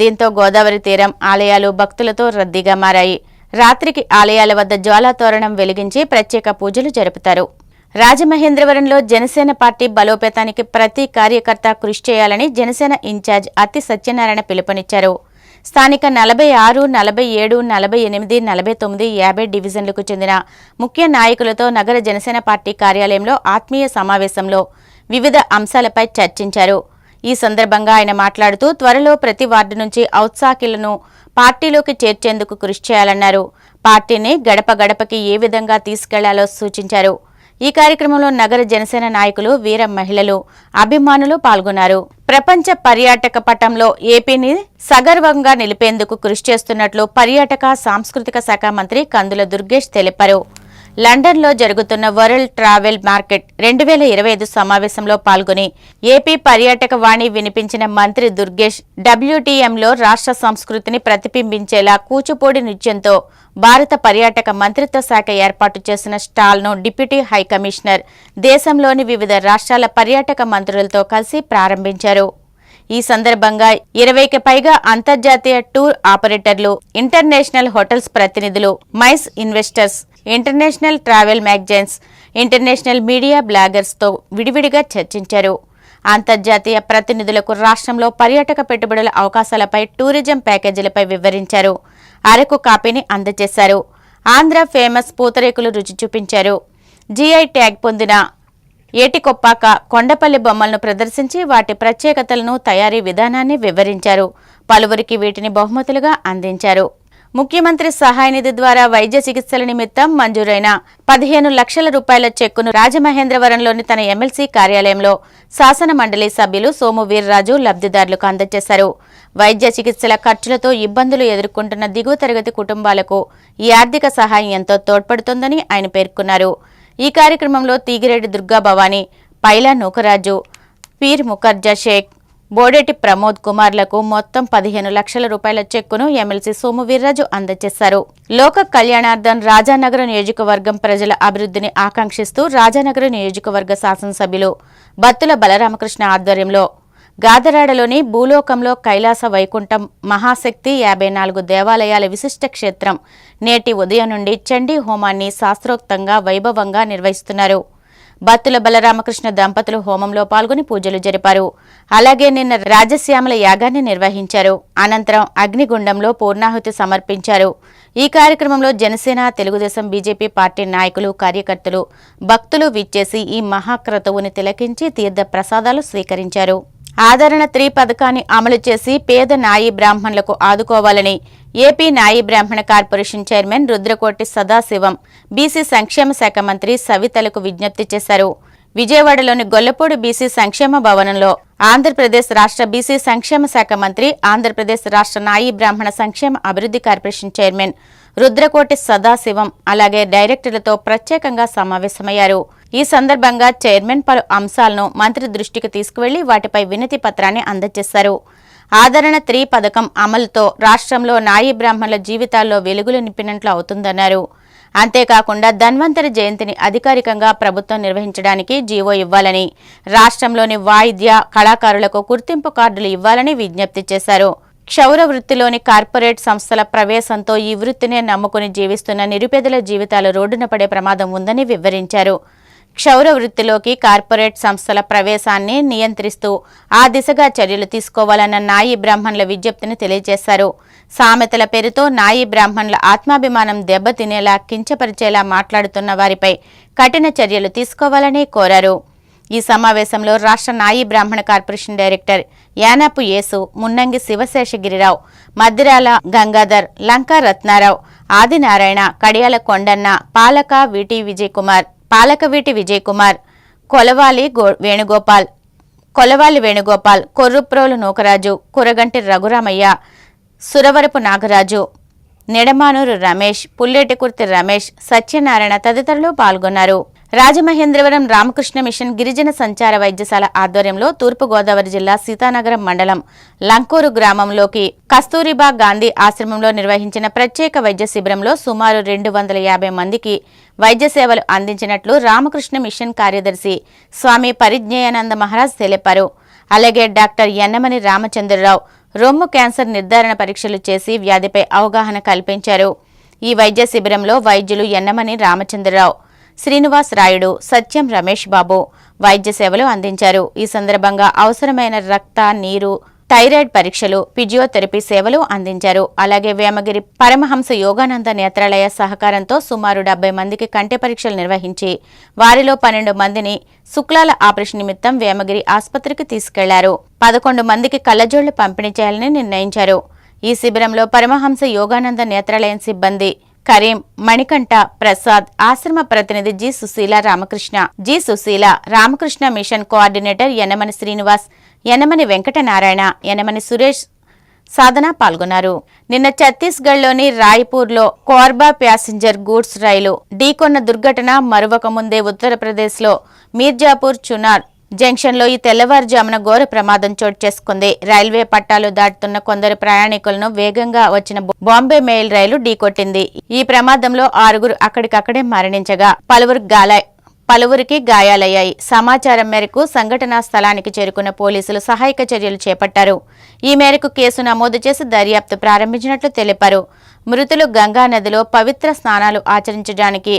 దీంతో గోదావరి తీరం ఆలయాలు భక్తులతో రద్దీగా మారాయి. రాత్రికి ఆలయాల వద్ద జ్వాలాతోరణం వెలిగించి ప్రత్యేక పూజలు జరుపుతారు. రాజమహేంద్రవరంలో జనసేన పార్టీ బలోపేతానికి ప్రతి కార్యకర్త కృషి చేయాలని జనసేన ఇన్ఛార్జ్ అత్తి సత్యనారాయణ పిలుపునిచ్చారు. స్థానిక 46, 47, 48, 49, 50 డివిజన్లకు చెందిన ముఖ్య నాయకులతో నగర జనసేన పార్టీ కార్యాలయంలో ఆత్మీయ సమావేశంలో వివిధ అంశాలపై చర్చించారు. ఈ సందర్భంగా ఆయన మాట్లాడుతూ త్వరలో ప్రతి వార్డు నుంచి ఔత్సాహికులను పార్టీలోకి చేర్చేందుకు కృషి చేయాలన్నారు. పార్టీని గడప గడపకి ఏ విధంగా తీసుకెళ్లాలో సూచించారు. ఈ కార్యక్రమంలో నగర జనసేన నాయకులు, వీర మహిళలు, అభిమానులు పాల్గొన్నారు. ప్రపంచ పర్యాటక పటంలో ఏపీని సగర్వంగా నిలిపేందుకు కృషి చేస్తున్నట్లు పర్యాటక సాంస్కృతిక శాఖ మంత్రి కందుల దుర్గేష్ తెలిపారు. లండన్లో జరుగుతున్న వరల్డ్ ట్రావెల్ మార్కెట్ 2025 సమావేశంలో పాల్గొని ఏపీ పర్యాటక వాణి వినిపించిన మంత్రి దుర్గేష్ WTMలో రాష్ట్ర సంస్కృతిని ప్రతిబింబించేలా కూచిపూడి నృత్యంతో భారత పర్యాటక మంత్రిత్వ శాఖ ఏర్పాటు చేసిన స్టాల్ను డిప్యూటీ హైకమిషనర్ దేశంలోని వివిధ రాష్ట్రాల పర్యాటక మంత్రులతో కలిసి ప్రారంభించారు. ఈ సందర్భంగా 20కి పైగా అంతర్జాతీయ టూర్ ఆపరేటర్లు, ఇంటర్నేషనల్ హోటల్స్ ప్రతినిధులు, MICE investors, international travel magazines, international media బ్లాగర్స్తో విడివిడిగా చర్చించారు. అంతర్జాతీయ ప్రతినిధులకు రాష్ట్రంలో పర్యాటక పెట్టుబడుల అవకాశాలపై, టూరిజం ప్యాకేజీలపై వివరించారు. అరకు కాపీని అందజేశారు. ఆంధ్ర ఫేమస్ పూతరేకులు రుచి చూపించారు. GI ట్యాగ్ పొందిన ఏటికొప్పాక, కొండపల్లి బొమ్మలను ప్రదర్శించి వాటి ప్రత్యేకతలను, తయారీ విధానాన్ని వివరించారు. పలువురికి వీటిని బహుమతులుగా అందించారు. ముఖ్యమంత్రి సహాయ నిధి ద్వారా వైద్య చికిత్సల నిమిత్తం మంజూరైన 15 లక్షల రూపాయల చెక్కును రాజమహేంద్రవరంలోని తన ఎమ్మెల్సీ కార్యాలయంలో శాసన మండలి సభ్యులు సోము వీర్రాజు లబ్ధిదారులకు అందజేశారు. వైద్య చికిత్సల ఖర్చులతో ఇబ్బందులు ఎదుర్కొంటున్న దిగువ తరగతి కుటుంబాలకు ఈ ఆర్థిక సహాయం ఎంతో తోడ్పడుతోందని ఆయన పేర్కొన్నారు. ఈ కార్యక్రమంలో తీగిరెడ్డి దుర్గా భవానీ, పైలా నూకరాజు, పీర్ ముఖర్జా షేక్, బోడేటి ప్రమోద్ కుమార్లకు మొత్తం 15 లక్షల రూపాయల చెక్కును ఎమ్మెల్సీ సోము వీర్రాజు అందజేశారు. లోక కళ్యాణార్థం రాజానగర నియోజకవర్గం ప్రజల అభివృద్ధిని ఆకాంక్షిస్తూ రాజానగర నియోజకవర్గ శాసనసభ్యులు బత్తుల బలరామకృష్ణ ఆధ్వర్యంలో గాదరాడలోని భూలోకంలో కైలాస వైకుంఠం మహాశక్తి 54 దేవాలయాల విశిష్ట క్షేత్రం నేటి ఉదయం నుండి చండీ హోమాన్ని శాస్త్రోక్తంగా వైభవంగా నిర్వహిస్తున్నారు. బత్తుల బలరామకృష్ణ దంపతులు హోమంలో పాల్గొని పూజలు జరిపారు. అలాగే నిన్న రాజశ్యామల యాగాన్ని నిర్వహించారు. అనంతరం అగ్నిగుండంలో పూర్ణాహుతి సమర్పించారు. ఈ కార్యక్రమంలో జనసేన, తెలుగుదేశం, బీజేపీ పార్టీ నాయకులు, కార్యకర్తలు, భక్తులు విచ్చేసి ఈ మహాక్రతువుని తిలకించి తీర్థ ప్రసాదాలు స్వీకరించారు. ఆదరణ 3 పథకాన్ని అమలు చేసి పేద నాయి బ్రాహ్మణులకు ఆదుకోవాలని ఏపీ నాయి బ్రాహ్మణ corporation chairman Rudrakoti Sadasivam BC సంక్షేమ శాఖ మంత్రి సవితలకు విజ్ఞప్తి చేశారు. విజయవాడలోని గొల్లపూడి బీసీ సంక్షేమ భవనంలో ఆంధ్రప్రదేశ్ రాష్ట్ర బీసీ సంక్షేమ శాఖ మంత్రి, ఆంధ్రప్రదేశ్ రాష్ట్ర నాయి బ్రాహ్మణ సంక్షేమ అభివృద్ధి కార్పొరేషన్ చైర్మన్ రుద్రకోటి సదాశివం అలాగే డైరెక్టర్లతో ప్రత్యేకంగా సమావేశమయ్యారు. ఈ సందర్భంగా చైర్మన్ పలు అంశాలను మంత్రి దృష్టికి తీసుకువెళ్లి వాటిపై వినతి పత్రాన్ని అందజేశారు. ఆదరణ 3 పథకం అమలుతో రాష్ట్రంలో నాయి బ్రాహ్మణుల జీవితాల్లో వెలుగులు నింపినట్లు అవుతుందన్నారు. అంతేకాకుండా ధన్వంతరి జయంతిని అధికారికంగా ప్రభుత్వం నిర్వహించడానికి జీవో ఇవ్వాలని, రాష్ట్రంలోని వాయిద్య కళాకారులకు గుర్తింపు కార్డులు ఇవ్వాలని విజ్ఞప్తి చేశారు. క్షౌర వృత్తిలోని కార్పొరేట్ సంస్థల ప్రవేశంతో ఈ వృత్తినే నమ్ముకుని జీవిస్తున్న నిరుపేదల జీవితాలు రోడ్డున పడే ప్రమాదం ఉందని వివరించారు. క్షౌర వృత్తిలోకి కార్పొరేట్ సంస్థల ప్రవేశాన్ని నియంత్రిస్తూ ఆ దిశగా చర్యలు తీసుకోవాలన్న నాయి బ్రాహ్మణుల విజ్ఞప్తిని తెలియజేశారు. సామెతల పేరుతో నాయి బ్రాహ్మణుల ఆత్మాభిమానం దెబ్బతినేలా, కించపరిచేలా మాట్లాడుతున్న వారిపై కఠిన చర్యలు తీసుకోవాలని కోరారు. ఈ సమావేశంలో రాష్ట్ర నాయి బ్రాహ్మణ కార్పొరేషన్ డైరెక్టర్ యానాపు యేసు, మున్నంగి శివశేషగిరిరావు, మద్దిరాల గంగాధర్, లంకా రత్నారావు, ఆదినారాయణ, కడియాల కొండన్న, పాలకవీటి విజయకుమార్, కొలవాలి వేణుగోపాల్, కొర్రుప్రోలు నూకరాజు, కురగంటి రఘురామయ్య, సురవరపు నాగరాజు, నెడమానూరు రమేష్, పుల్లేటికుర్తి రమేష్, సత్యనారాయణ తదితరులు పాల్గొన్నారు. రాజమహేంద్రవరం రామకృష్ణ మిషన్ గిరిజన సంచార వైద్యశాల ఆధ్వర్యంలో తూర్పుగోదావరి జిల్లా సీతానగరం మండలం లంకూరు గ్రామంలోకి కస్తూరిబా గాంధీ ఆశ్రమంలో నిర్వహించిన ప్రత్యేక వైద్య శిబిరంలో సుమారు 250 మందికి వైద్య సేవలు అందించినట్లు రామకృష్ణ మిషన్ కార్యదర్శి స్వామి పరిజ్ఞేయానంద మహారాజ్ తెలిపారు. అలాగే డాక్టర్ యన్నమని రామచంద్రరావు, రొమ్ము క్యాన్సర్ నిర్ధారణ పరీక్షలు చేసి వ్యాధిపై అవగాహన కల్పించారు. ఈ వైద్య శిబిరంలో వైద్యులు యన్నమని రామచంద్రరావు, శ్రీనివాస్ రాయుడు, సత్యం రమేష్ బాబు వైద్య సేవలు అందించారు. ఈ సందర్భంగా అవసరమైన రక్త, నీరు, థైరాయిడ్ పరీక్షలు, ఫిజియోథెరపీ సేవలు అందించారు. అలాగే వేమగిరి పరమహంస యోగానంద నేత్రాలయ సహకారంతో సుమారు 70 మందికి కంటి పరీక్షలు నిర్వహించి వారిలో 12 మందిని శుక్లాల ఆపరేషన్ నిమిత్తం వేమగిరి ఆసుపత్రికి తీసుకెళ్లారు. 11 మందికి కళ్లజోళ్లు పంపిణీ చేయాలని నిర్ణయించారు. ఈ శిబిరంలో పరమహంస యోగానంద నేత్రాలయం సిబ్బంది కరీం, మణికంఠ, ప్రసాద్, ఆశ్రమ ప్రతినిధి G. Susheela, Ramakrishna mission coordinator Yanamani Srinivas, Yanamani Venkatanarayana, Yanamani Suresh, Sadhana పాల్గొన్నారు. నిన్న ఛత్తీస్గఢ్లోని రాయ్పూర్లో కోర్బా ప్యాసింజర్ గూడ్స్ రైలు ఢీకొన్న దుర్ఘటన మరువక ముందే ఉత్తరప్రదేశ్లో మీర్జాపూర్ చునార్ జంక్షన్లో ఈ తెల్లవారుజామున ఘోర ప్రమాదం చోటు చేసుకుంది. రైల్వే పట్టాలు దాటుతున్న కొందరు ప్రయాణికులను వేగంగా వచ్చిన బాంబే మెయిల్ రైలు ఢీకొట్టింది. ఈ ప్రమాదంలో 6 అక్కడికక్కడే మరణించగా పలువురికి గాయాలయ్యాయి. సమాచారం మేరకు సంఘటనా స్థలానికి చేరుకున్న పోలీసులు సహాయక చర్యలు చేపట్టారు. ఈ మేరకు కేసు నమోదు చేసి దర్యాప్తు ప్రారంభించినట్లు తెలిపారు. మృతులు గంగా నదిలో పవిత్ర స్నానాలు ఆచరించడానికి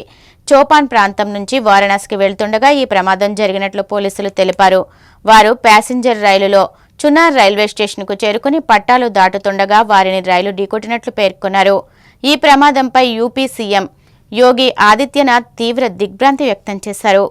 చోపాన్ ప్రాంతం నుంచి వారణాసికి వెళ్తుండగా ఈ ప్రమాదం జరిగినట్లు పోలీసులు తెలిపారు. వారు ప్యాసింజర్ రైలులో చునార్ రైల్వే స్టేషన్కు చేరుకుని పట్టాలు దాటుతుండగా వారిని రైలు ఢీకొట్టినట్లు పేర్కొన్నారు. ఈ ప్రమాదంపై యూపీ సీఎం యోగి ఆదిత్యనాథ్ తీవ్ర దిగ్భ్రాంతి వ్యక్తం చేశారు.